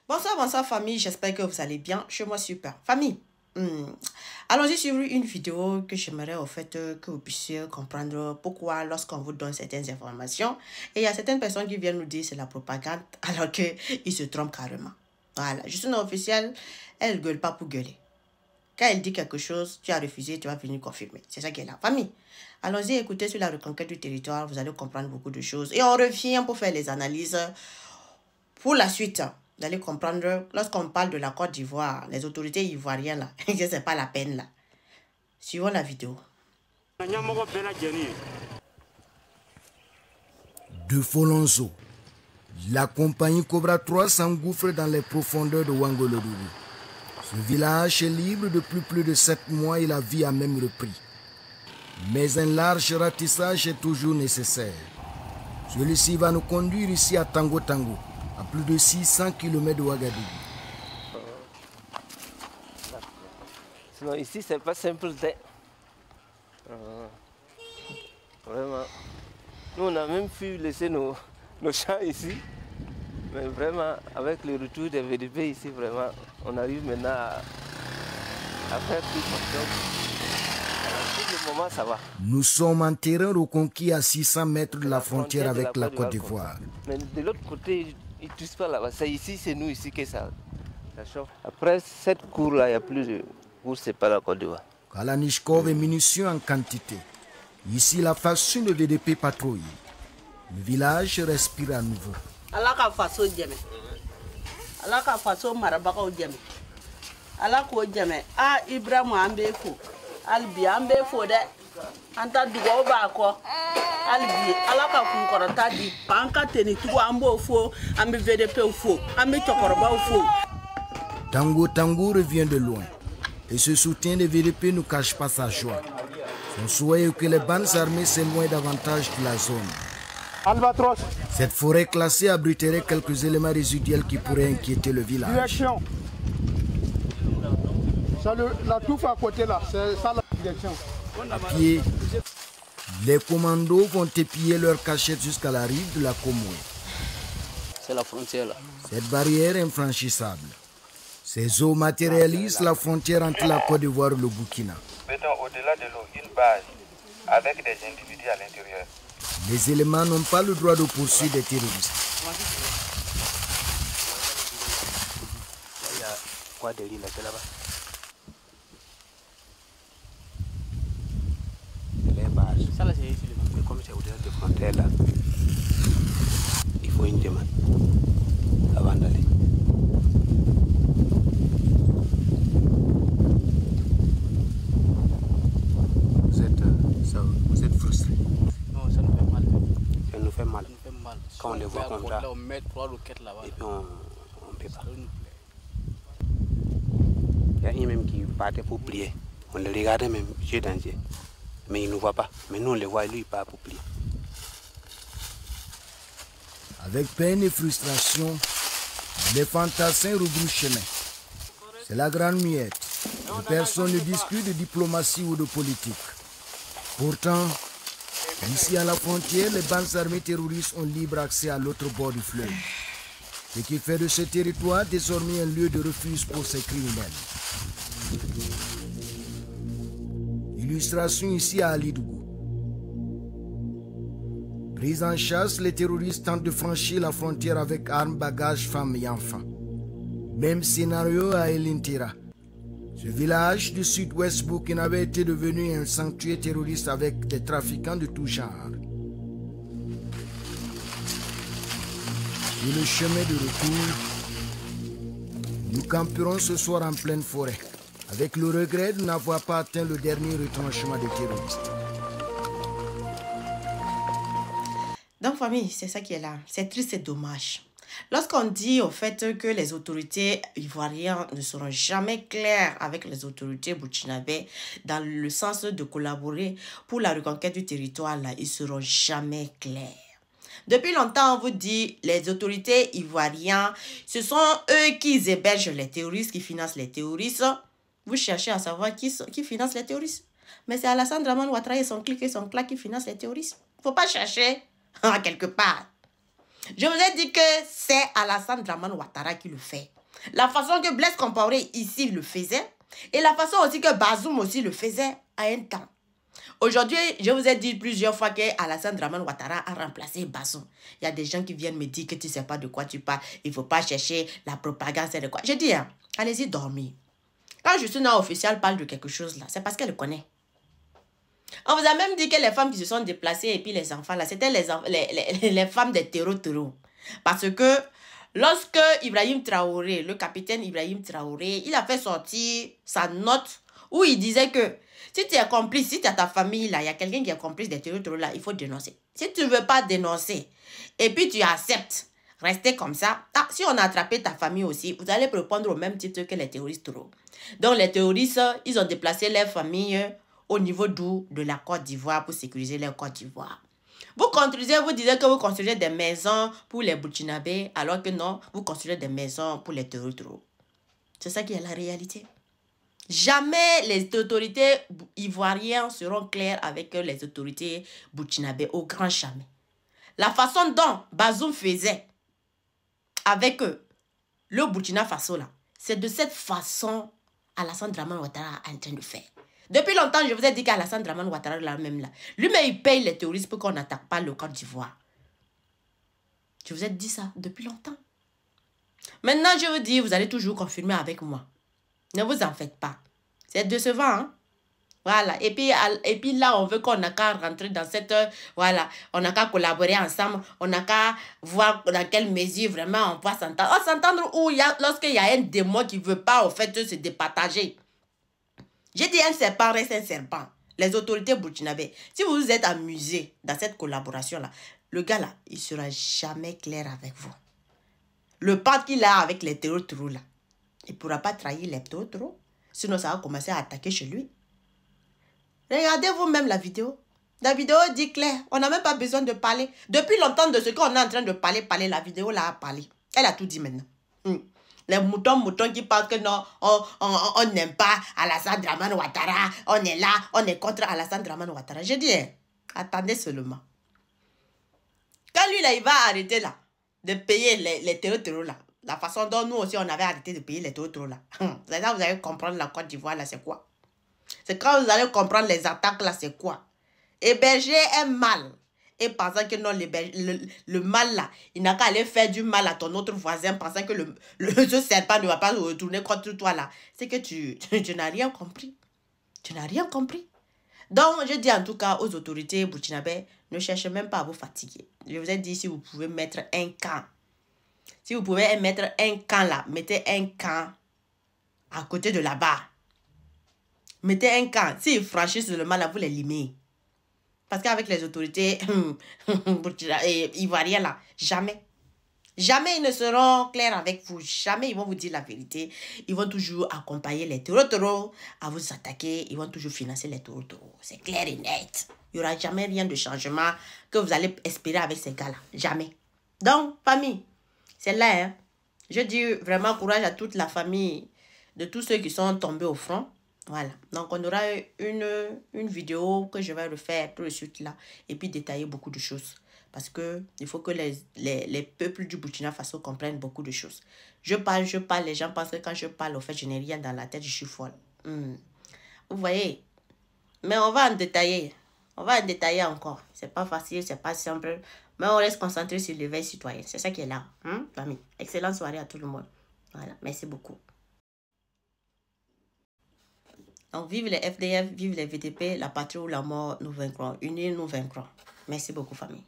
Bonsoir, bonsoir famille, j'espère que vous allez bien. Chez moi, super. Famille, allons-y sur une vidéo que j'aimerais au fait que vous puissiez comprendre pourquoi lorsqu'on vous donne certaines informations, et il y a certaines personnes qui viennent nous dire c'est la propagande alors qu'ils se trompent carrément. Voilà, je suis non officielle, elle ne gueule pas pour gueuler. Quand elle dit quelque chose, tu as refusé, tu vas venir confirmer. C'est ça qui est la famille. Allons-y écouter sur la reconquête du territoire, vous allez comprendre beaucoup de choses. Et on revient pour faire les analyses pour la suite. Vous allez comprendre, lorsqu'on parle de la Côte d'Ivoire, les autorités ivoiriennes, là, c'est pas la peine là. Suivons la vidéo. De Folonzo, la compagnie Cobra 3 s'engouffre dans les profondeurs de Wangolodougou. Ce village est libre depuis plus de 7 mois et la vie a même repris. Mais un large ratissage est toujours nécessaire. Celui-ci va nous conduire ici à Tango Tango, à plus de 600 km de Ouagadougou. Sinon ici c'est pas simple. Vraiment. Nous on a même pu laisser nos champs ici. Mais vraiment avec le retour des VDP ici, vraiment, on arrive maintenant à faire plus confiance. Pour le moment ça va. Nous sommes en terrain reconquis à 600 mètres de la frontière avec la Côte d'Ivoire. Mais de l'autre côté, ils ne touchent pas là-bas. C'est ici, c'est nous ici que ça chauffe. Après cette cour-là, il n'y a plus de cour, c'est pas la Côte d'Ivoire. Kalachnikov et munitions en quantité. Ici, la faction de VDP patrouille. Le village respire à nouveau. Alaka faso jeme. Alaka faso marabaka jeme. Alako jeme. Ah Ibrahim ambefo. Albi ambefo de. Anta dugo ba ko. Albi alaka kunkorota di panka teni tugo ambo fo, ambi VDP fo, ambi chokoroba fo. Tango Tango revient de loin. Et ce soutien des VDP ne cache pas sa joie. Son souhait est que les bandes armées s'éloignent davantage de la zone. Albatros. Cette forêt classée abriterait quelques éléments résiduels qui pourraient inquiéter le village. Direction. La touffe à côté là, c'est ça la direction. À pied, les commandos vont épier leur cachette jusqu'à la rive de la Comoué. C'est la frontière là. Cette barrière est infranchissable. Ces eaux matérialisent la frontière entre la Côte d'Ivoire et le Burkina. Mettons au-delà de l'eau une base avec des individus à l'intérieur. Les éléments n'ont pas le droit de poursuivre des terroristes. Il y a quoi de l'île là-bas? Les bases. Ça là c'est ici. Mais comme c'est au-delà de frontière là, il faut une demande avant d'aller. Vous êtes frustré. Non, ça nous fait mal. Ça nous fait mal. Ça nous fait mal. Quand on les voit comme ça, on met 3 roquettes là-bas. et puis on ne peut pas. Il y a un même qui partait pour plier. On le regardait même, yeux dans yeux. Mais il ne nous voit pas. Mais nous on le voit, lui il part pour plier. Avec peine et frustration, les fantassins rebroussent chemin. C'est la grande muette. Personne ne discute de diplomatie ou de politique. Pourtant, ici à la frontière, les bandes armées terroristes ont libre accès à l'autre bord du fleuve. Ce qui fait de ce territoire désormais un lieu de refuge pour ces criminels. Illustration ici à Alidougou. Pris en chasse, les terroristes tentent de franchir la frontière avec armes, bagages, femmes et enfants. Même scénario à El Intera. Ce village du sud-ouest burkinabé avait été devenu un sanctuaire terroriste avec des trafiquants de tout genre. Sur le chemin de retour, nous camperons ce soir en pleine forêt, avec le regret de n'avoir pas atteint le dernier retranchement des terroristes. Donc famille, c'est ça qui est là. C'est triste, c'est dommage. Lorsqu'on dit au fait que les autorités ivoiriennes ne seront jamais claires avec les autorités burkinabées dans le sens de collaborer pour la reconquête du territoire, là, ils ne seront jamais clairs. Depuis longtemps, on vous dit les autorités ivoiriennes, ce sont eux qui hébergent les terroristes, qui financent les terroristes. Vous cherchez à savoir qui finance les terroristes. Mais c'est Alassane Draman Ouattara et son clic et son claque qui financent les terroristes. Il ne faut pas chercher quelque part. Je vous ai dit que c'est Alassane Dramane Ouattara qui le fait. La façon que Blaise Compaoré ici le faisait et la façon aussi que Bazoum aussi le faisait à un temps. Aujourd'hui, je vous ai dit plusieurs fois que Alassane Dramane Ouattara a remplacé Bazoum. Il y a des gens qui viennent me dire que tu ne sais pas de quoi tu parles. Il ne faut pas chercher la propagande, c'est de quoi. Je dis, hein, allez-y dormir. Quand Justine officielle parle de quelque chose là, c'est parce qu'elle connaît. On vous a même dit que les femmes qui se sont déplacées et puis les enfants là, c'était les femmes des terreaux. Parce que lorsque Ibrahim Traoré, le capitaine Ibrahim Traoré, il a fait sortir sa note où il disait que si tu es complice, si tu as ta famille là, il y a quelqu'un qui est complice des terreaux là, il faut dénoncer. Si tu ne veux pas dénoncer et puis tu acceptes, rester comme ça, si on a attrapé ta famille aussi, vous allez répondre au même titre que les terroristes. Donc les terroristes, ils ont déplacé leur famille au niveau de la Côte d'Ivoire pour sécuriser leur Côte d'Ivoire. Vous construisez, vous disiez que vous construisez des maisons pour les Burkinabés, alors que non, vous construisez des maisons pour les terroristes. C'est ça qui est la réalité. Jamais les autorités ivoiriennes seront claires avec les autorités burkinabées, au grand jamais. La façon dont Bazoum faisait avec le Burkina Faso, là, c'est de cette façon Alassane Dramane Ouattara est en train de faire. Depuis longtemps, je vous ai dit qu'Alassane Dramane Ouattara, là même là, lui-même, il paye les terroristes pour qu'on n'attaque pas le Côte d'Ivoire. Je vous ai dit ça depuis longtemps. Maintenant, je vous dis, vous allez toujours confirmer avec moi. Ne vous en faites pas. C'est décevant, hein? Voilà. Et puis là, on veut qu'on n'a qu'à rentrer dans cette... Voilà. On n'a qu'à collaborer ensemble. On n'a qu'à voir dans quelle mesure vraiment on va s'entendre. On s'entendre où lorsqu'il y a un démon qui ne veut pas, au fait, se départager. J'ai dit un serpent reste un serpent. Les autorités burkinabées, si vous vous êtes amusés dans cette collaboration-là, le gars là, il ne sera jamais clair avec vous. Le pacte qu'il a avec les terreaux là, il ne pourra pas trahir les terreaux. Sinon, ça va commencer à attaquer chez lui. Regardez vous-même la vidéo. La vidéo dit clair. On n'a même pas besoin de parler. Depuis longtemps de ce qu'on est en train de parler, la vidéo là a parlé. Elle a tout dit maintenant. Les moutons qui parlent que non, on n'aime pas Alassane Dramane Ouattara. On est là, on est contre Alassane Dramane Ouattara. Je dis, attendez seulement. Quand lui là, il va arrêter là, de payer les terreaux là. La façon dont nous aussi, on avait arrêté de payer les terreaux là. C'est là vous allez comprendre la Côte d'Ivoire là, c'est quoi? C'est quand vous allez comprendre les attaques là, c'est quoi? Héberger un mal. Et pensant que non, le mal là, il n'a qu'à aller faire du mal à ton autre voisin, pensant que ce serpent ne va pas retourner contre toi là. C'est que tu n'as rien compris. Tu n'as rien compris. Donc, je dis en tout cas aux autorités burkinabées, ne cherchez même pas à vous fatiguer. Je vous ai dit, si vous pouvez mettre un camp, si vous pouvez mettre un camp là, mettez un camp à côté de là-bas. Mettez un camp. S'ils franchissent le mal, là, vous les limez. Parce qu'avec les autorités ivoiriennes, là, jamais. Jamais ils ne seront clairs avec vous. Jamais ils vont vous dire la vérité. Ils vont toujours accompagner les terreaux à vous attaquer. Ils vont toujours financer les terreaux. C'est clair et net. Il n'y aura jamais rien de changement que vous allez espérer avec ces gars-là. Jamais. Donc, famille, c'est là. Hein. Je dis vraiment courage à toute la famille de tous ceux qui sont tombés au front. Voilà, donc on aura une vidéo que je vais refaire pour le suite là et puis détailler beaucoup de choses parce que il faut que les peuples du Burkina Faso comprennent beaucoup de choses. Je parle, les gens pensent que quand je parle, au fait, je n'ai rien dans la tête, je suis folle. Vous voyez, mais on va en détailler encore. C'est pas facile, c'est pas simple, mais on reste concentré sur l'éveil citoyen, c'est ça qui est là. Famille, excellente soirée à tout le monde. Voilà, merci beaucoup. Donc, vive les FDF, vive les VDP, la patrie ou la mort, nous vaincrons. Unis, nous vaincrons. Merci beaucoup, famille.